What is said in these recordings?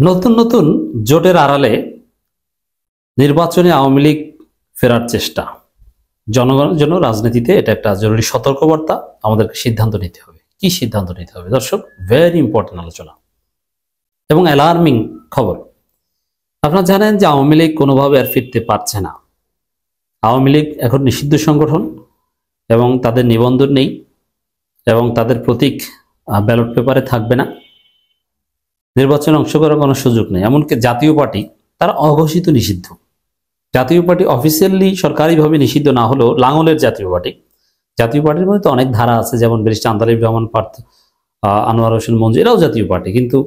নতুন নতুন জোটের আড়ালে নির্বাচনে আওয়ামী লীগ ফেরার চেষ্টা। জনগণের জন্য রাজনীতিতে এটা একটা জরুরি সতর্কবার্তা। আমাদেরকে সিদ্ধান্ত নিতে হবে। কি সিদ্ধান্ত নিতে হবে দর্শক? ভেরি ইম্পর্টেন্ট আলোচনা এবং অ্যালার্মিং খবর। আপনারা জানেন যে আওয়ামী লীগ কোনোভাবে আর ফিরতে পারছে না। আওয়ামী লীগ এখন নিষিদ্ধ সংগঠন এবং তাদের নিবন্ধন নেই এবং তাদের প্রতীক ব্যালট পেপারে থাকবে না। নির্বাচনে অংশগ্রহণের কোনো সুযোগ নেই। এমনকি জাতীয় পার্টি তারা অঘোষিত নিষিদ্ধ। জাতীয় পার্টি অফিসিয়ালি সরকারিভাবে নিষিদ্ধ না হলেও লাঙ্গলের জাতীয় পার্টির মধ্যে তো অনেক ধারা আছে, যেমন ব্যারিস্টার আন্দালিব রহমান পার্থ, আনোয়ার হোসেন মঞ্জু, এরাও জাতীয় পার্টি। কিন্তু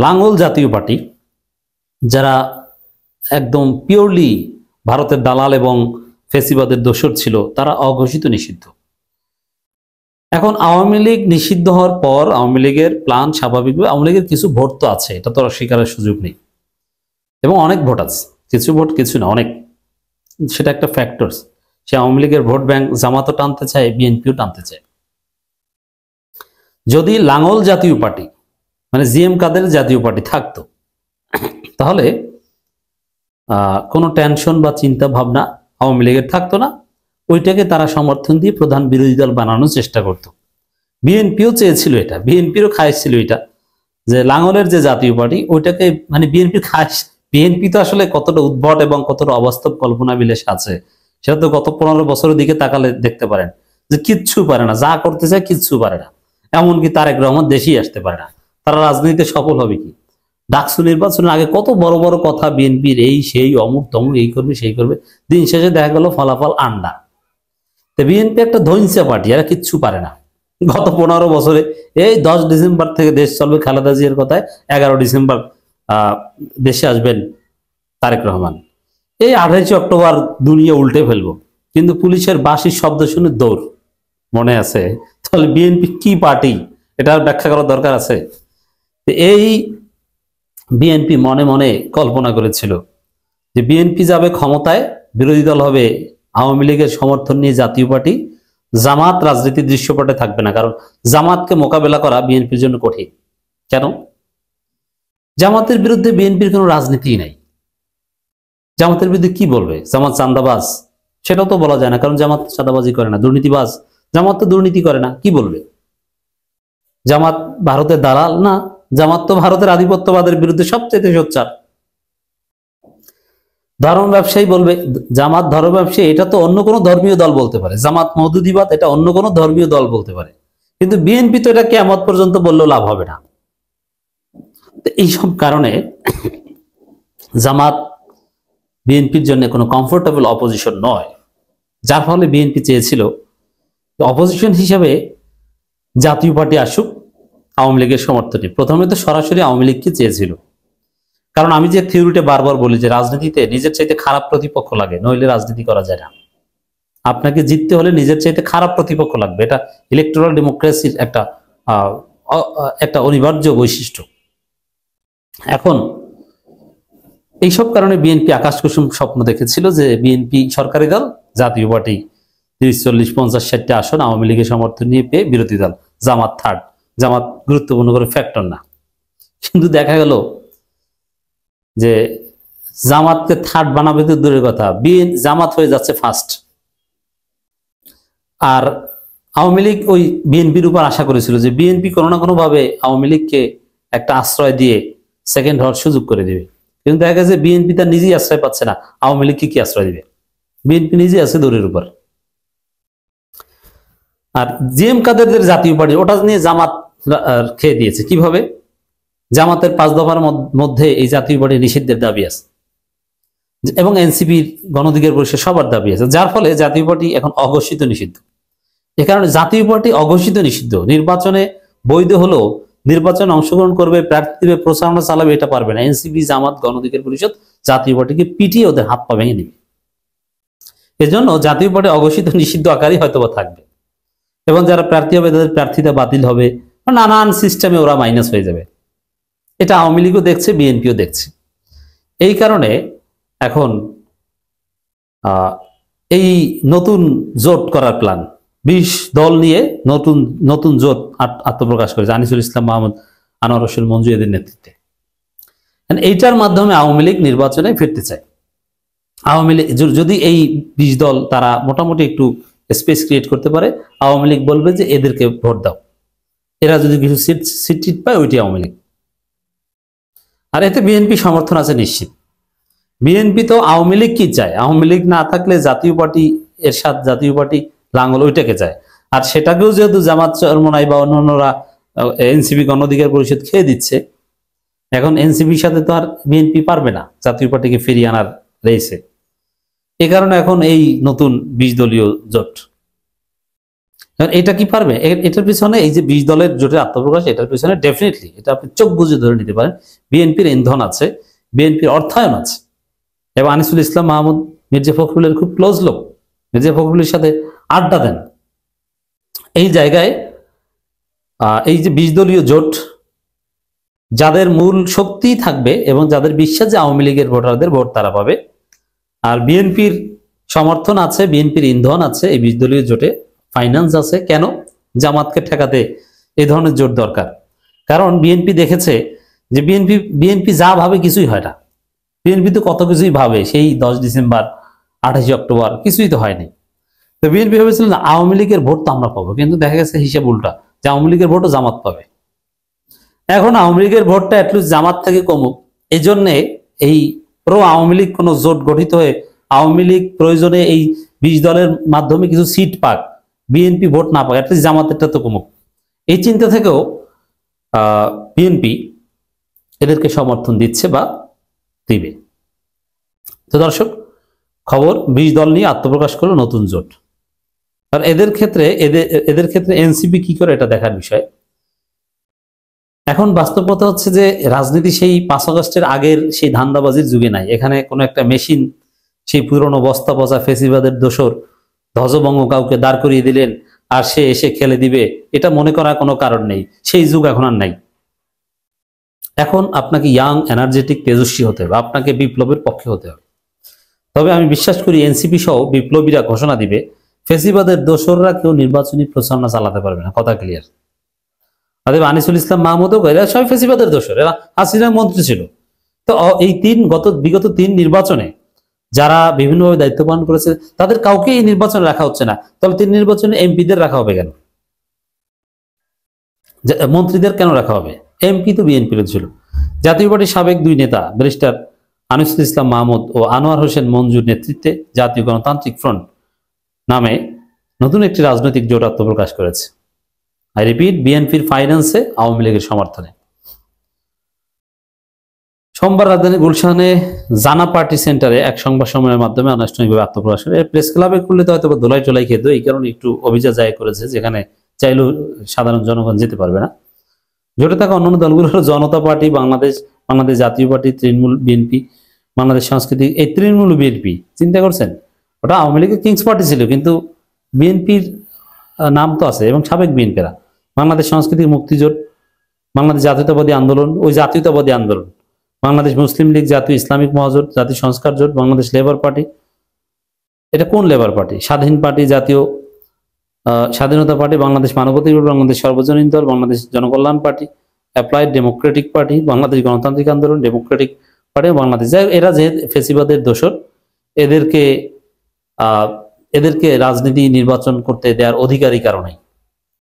লাঙ্গল জাতীয় পার্টি যারা একদম পিওরলি ভারতের দালাল এবং ফেসিবাদের দোসর ছিল, তারা অঘোষিত নিষিদ্ধ। এখন আওয়ামী লীগ নিষিদ্ধ হওয়ার পর আওয়ামী লীগের প্ল্যান স্বাভাবিকভাবে, আওয়ামী লীগের কিছু ভোট তো আছে, এটা তো অস্বীকারের সুযোগ নেই, এবং অনেক ভোট আছে, কিছু ভোট কিছু না অনেক, সেটা একটা ফ্যাক্টরস। সে আওয়ামী লীগের ভোট ব্যাংক জামাতও টানতে চায়, বিএনপিও টানতে চায়। যদি লাঙ্গল জাতীয় পার্টি মানে জিএম কাদের জাতীয় পার্টি থাকতো, তাহলে কোনো টেনশন বা চিন্তা ভাবনা আওয়ামী লীগের থাকতো না। ওইটাকে তারা সমর্থন দিয়ে প্রধান বিরোধী দল বানানোর চেষ্টা করত। বিএনপিও চেয়েছিল এটা, বিএনপিরও খায়েশ ছিল এটা, যে লাঙ্গলের যে জাতীয় পার্টি ওইটাকে মানে বিএনপির খায়েশ। বিএনপি তো আসলে কতটা উদ্ভট এবং কতটা অবাস্তব কল্পনা বিলাস আছে, সেটা তো গত 15 বছরের দিকে তাকালে দেখতে পারেন যে কিচ্ছু পারে না, যা করতে চায় কিচ্ছু পারে না। এমনকি তারেক রহমান দেশেই আসতে পারে না। তারা রাজনীতিতে সফল হবে কি? ডাকসু নির্বাচনের আগে কত বড় বড় কথা বিএনপির, এই সেই অমুক তমুক, এই করবে সেই করবে, দিন শেষে দেখা গেল ফলাফল আন্ডা। তো বিএনপি একটা ধৈর্য পার্টি, এরা কিচ্ছু পারে না। গত 15 বছরে এই 10 ডিসেম্বর থেকে দেশ চলবে খালেদা জিয়ার কথায়, 11 ডিসেম্বর দেশে আসবেন তারেক রহমান, এই 28 অক্টোবর দুনিয়া উল্টে ফেলবো, কিন্তু পুলিশের বাঁশির শব্দ শুনে দৌড়। মনে আছে? তাহলে বিএনপি কি পার্টি, এটা ব্যাখ্যা করার দরকার আছে। এই বিএনপি মনে মনে কল্পনা করেছিল যে বিএনপি যাবে ক্ষমতায়, বিরোধী দল হবে আওয়ামী লীগের সমর্থন নিয়ে জাতীয় পার্টি, জামাত রাজনীতির দৃশ্যপটে থাকবে না। কারণ জামাতকে মোকাবেলা করা বিএনপির জন্য কঠিন। কেন? জামাতের বিরুদ্ধে বিএনপির কোনো রাজনীতি নাই। জামাতের বিরুদ্ধে কি বলবে? জামাত চাঁদাবাজ, সেটাও তো বলা যায় না, কারণ জামাত চাঁদাবাজি করে না। দুর্নীতিবাজ, জামাত তো দুর্নীতি করে না, কি বলবে? জামাত ভারতের দালাল না, জামাত তো ভারতের আধিপত্যবাদের বিরুদ্ধে সবচেয়ে সোচ্চার। ধর্ম ব্যবসায়ী বলবে জামাত ধর্ম ব্যবসায়ী, এটা তো অন্য কোনো ধর্মীয় দল বলতে পারে। জামাত মওদুদিবাদ, এটা অন্য কোনো ধর্মীয় দল বলতে পারে, কিন্তু বিএনপি তো এটা কিয়ামত পর্যন্ত বললেও লাভ হবে না। এইসব কারণে জামাত বিএনপির জন্য কোনো কমফোর্টেবল অপোজিশন নয়, যার ফলে বিএনপি চেয়েছিল অপোজিশন হিসেবে জাতীয় পার্টি আসুক আওয়ামী লীগের সমর্থনে। প্রথমে তো সরাসরি আওয়ামী লীগকে চেয়েছিল, কারণ আমি যে থিওরিটা বারবার বলি যে রাজনীতিতে নিজের চাইতে খারাপ প্রতিপক্ষ লাগে, নইলে রাজনীতি করা যায় না। আপনাকে জিততে হলে নিজের চাইতে খারাপ প্রতিপক্ষ লাগবে, এটা ইলেকটোরাল ডেমোক্রেসির একটা অনিবার্য বৈশিষ্ট্য। এখন এইসব কারণে বিএনপি আকাশ কুসুম স্বপ্ন দেখেছিল যে বিএনপি সরকারি দল, জাতীয় পার্টি 30, 40, 50, 60টা আসন আওয়ামী লীগের সমর্থন নিয়ে পেয়ে বিরোধী দল, জামাত থার্ড। জামাত গুরুত্বপূর্ণ করে ফ্যাক্টর না, কিন্তু দেখা গেল যে জামাতকে থার্ড বানাবে তো দূরের কথা, জামাত হয়ে যাচ্ছে ফার্স্ট। আর আওয়ামী লীগ ওই বিএনপির উপর আশা করেছিল যে বিএনপি কোনো না কোনো ভাবে আওয়ামী লীগকে একটা আশ্রয় দিয়ে সেকেন্ড হওয়ার সুযোগ করে দেবে, কিন্তু দেখা গেছে বিএনপি তার নিজেই আশ্রয় পাচ্ছে না, আওয়ামী লীগকে কি আশ্রয় দিবে? বিএনপি নিজেই আছে দূরের উপর। আর জিএম কাদেরদের জাতীয় পার্টি, ওটা নিয়ে জামাত খেয়ে দিয়েছে। কিভাবে? জামাতের 5 দফার মধ্যে এই জাতীয় পার্টি নিষিদ্ধের দাবি আছে, এবং এনসিপির গণঅধিকার পরিষদ সবার দাবি আছে, যার ফলে জাতীয় পার্টি এখন অঘোষিত নিষিদ্ধ। এ কারণে জাতীয় পার্টি অঘোষিত নিষিদ্ধ, নির্বাচনে বৈধ হলো, নির্বাচনে অংশগ্রহণ করবে, প্রার্থী দেবে, প্রচারণা চালাবে, এটা পারবে না। এনসিপি, জামাত, গণঅধিকার পরিষদ জাতীয় পার্টিকে পিটিয়ে ওদের হাত পা ভেঙে দিবে। এজন্য জাতীয় পার্টি অঘোষিত নিষিদ্ধ আকারই হয়তোবা থাকবে, এবং যারা প্রার্থী হবে তাদের প্রার্থিতা বাতিল হবে, নানান সিস্টেমে ওরা মাইনাস হয়ে যাবে। এটা আওয়ামী লীগও দেখছে, বিএনপিও দেখছে। এই কারণে এখন এই নতুন জোট করার প্ল্যান, 20 দল নিয়ে নতুন জোট আত্মপ্রকাশ করেছে আনিসুল ইসলাম মাহমুদ, আনোয়ার হোসেন মঞ্জু এদের নেতৃত্বে। এইটার মাধ্যমে আওয়ামী লীগ নির্বাচনে ফিরতে চায়। আওয়ামী লীগ যদি এই 20 দল তারা মোটামুটি একটু স্পেস ক্রিয়েট করতে পারে, আওয়ামী লীগ বলবে যে এদেরকে ভোট দাও, এরা যদি কিছু সিট পায় ওইটি আওয়ামী লীগ। আর এতে বিএনপি সমর্থন আছে নিশ্চিত। বিএনপি তো আওয়ামী লীগ কি চায়, আওয়ামী লীগ না থাকলে জাতীয় পার্টি এরশাদ জাতীয় পার্টি লাঙ্গল ওইটাকে চায়। আর সেটাকেও যেহেতু জামাত চরমনাই বা অন্যান্যরা এনসিপি গণ অধিকার পরিষদ খেয়ে দিচ্ছে, এখন এনসিপির সাথে তো আর বিএনপি পারবে না জাতীয় পার্টিকে ফিরিয়ে আনার রেসে। এ কারণে এখন এই নতুন 20 দলীয় জোট, এটা কি পারবে? এটার পিছনে এই যে 20 দলের জোটের আত্মপ্রকাশ, এটার পিছনে ডেফিনেটলি এটা আপনি চোখ বুঝে ধরে নিতে পারেন বিএনপির ইন্ধন আছে, বিএনপির অর্থায়ন আছে। এবং আনিসুল ইসলাম মাহমুদ মির্জা ফখরুলের খুব ক্লোজ লোক, মির্জা ফখরুলের সাথে আড্ডা দেন। এই জায়গায় এই যে 20 দলীয় জোট, যাদের মূল শক্তি থাকবে এবং যাদের বিশ্বাস যে আওয়ামী লীগের ভোটারদের ভোট তারা পাবে, আর বিএনপির সমর্থন আছে, বিএনপির ইন্ধন আছে, এই 20 দলীয় জোটে ফাইন্যান্স আছে। কেন? জামাতকে ঠেকাতে এই ধরনের জোট দরকার। কারণ বিএনপি দেখেছে যে বিএনপি যা ভাবে কিছুই হয় না। বিএনপি তো কত কিছুই ভাবে, সেই 10 ডিসেম্বর 28 অক্টোবর কিছুই তো হয়নি। তো বিএনপি ভেবেছিল না আওয়ামী লীগের ভোট তো আমরা পাবো, কিন্তু দেখা গেছে হিসাব উল্টা, যে আওয়ামী লীগের ভোটও জামাত পাবে। এখন আওয়ামী লীগের ভোটটা অ্যাটলিস্ট জামাত থেকে কমুক, এই জন্যে এই প্রো আওয়ামী লীগ কোনো জোট গঠিত হয়ে আওয়ামী লীগ প্রয়োজনে এই 20 দলের মাধ্যমে কিছু সিট পাক, বিএনপি ভোট না পাক, অ্যাটলিস্ট জামাতেরটা তো কমুক। এই চিন্তা থেকেও বিএনপি এদেরকে সমর্থন দিচ্ছে বা দিবে। তো দর্শক, খবর 20 দল নিয়ে আত্মপ্রকাশ করলো নতুন জোট। আর এদের ক্ষেত্রে এনসিপি কি করে এটা দেখার বিষয়। এখন বাস্তবতা হচ্ছে যে রাজনীতি সেই 5 আগস্টের আগের সেই ধান্দাবাজির যুগে নাই। এখানে কোনো একটা মেশিন, সেই পুরনো বস্তা পচা ফেসিবাদের দোসর ধ্বজভঙ্গ কাউকে দাঁড় করিয়ে দিলেন আর সে এসে খেলে দিবে, এটা মনে করার কোনো কারণ নেই। সেই যুগ এখন আর নাই। এখন আপনাকে ইয়াং, এনার্জেটিক, তেজস্বী হতে হবে, আপনাকে বিপ্লবের পক্ষে হতে হবে। তবে আমি বিশ্বাস করি এনসিপি সহ বিপ্লবীরা ঘোষণা দিবে, ফেসিবাদের দোসররা কেউ নির্বাচনী প্রচারণা চালাতে পারবে না। কথা ক্লিয়ার। অতএব আনিসুল ইসলাম মাহমুদও এরা সবাই ফেসিবাদের দোসর, এরা হাসিনার মন্ত্রী ছিল। তো এই বিগত 3 নির্বাচনে যারা বিভিন্নভাবে দায়িত্ব পালন করেছে তাদের কাউকে এই নির্বাচনে রাখা হচ্ছে না। তাহলে 3 নির্বাচনে এমপিদের রাখা হবে কেন? মন্ত্রীদের কেন রাখা হবে? এমপি তো বিএনপির ছিল। জাতীয় পার্টির সাবেক 2 নেতা ব্যারিস্টার আনিসুল ইসলাম মাহমুদ ও আনোয়ার হোসেন মঞ্জুর নেতৃত্বে জাতীয় গণতান্ত্রিক ফ্রন্ট নামে নতুন একটি রাজনৈতিক জোট আত্মপ্রকাশ করেছে। আই রিপিট, বিএনপির ফাইন্যান্সে, আওয়ামী লীগের সমর্থনে। সোমবার রাজধানী গুলশানে জানা পার্টি সেন্টারে এক সংবাদ সম্মেলনের মাধ্যমে আনুষ্ঠানিকভাবে আত্মপ্রকাশ করে। প্রেস ক্লাবে করলে তো হয়তো দোলাই টোলাই খেত, এই কারণে একটু অভিযোগ জায়গা করেছে, যেখানে চাইলেও সাধারণ জনগণ যেতে পারবে না। জোটে থাকা অন্যান্য দলগুলো হলো জনতা পার্টি বাংলাদেশ, বাংলাদেশ জাতীয় পার্টি, তৃণমূল, বিএনপি, বাংলাদেশ সংস্কৃতি। এই তৃণমূল বিএনপি চিন্তা করছেন, ওটা আওয়ামী লীগের কিংস পার্টি ছিল, কিন্তু বিএনপির নাম তো আছে, এবং সাবেক বিএনপিরা বাংলাদেশ সংস্কৃতি মুক্তিজোট, বাংলাদেশ জাতীয়তাবাদী আন্দোলন, ওই জাতীয়তাবাদী আন্দোলন, বাংলাদেশ মুসলিম লীগ, জাতীয় ইসলামিক মহাজোট, জাতীয় সংস্কার জোট, বাংলাদেশ লেবার পার্টি। এটা কোন লেবার পার্টি? স্বাধীন পার্টি, জাতীয় স্বাধীনতা পার্টি, বাংলাদেশ মানবাধিকার পার্টি, বাংলাদেশ সর্বজনীন দল, Bangladesh Janakalyan party, applied Democratic party, Bangladesh গণতান্ত্রিক আন্দোলন, ডেমোক্রেটিক পার্টি, বাংলাদেশ। এরা যে ফেসিবাদের দোসর, এদেরকে রাজনীতি নির্বাচন করতে দেওয়ার অধিকারী কারণে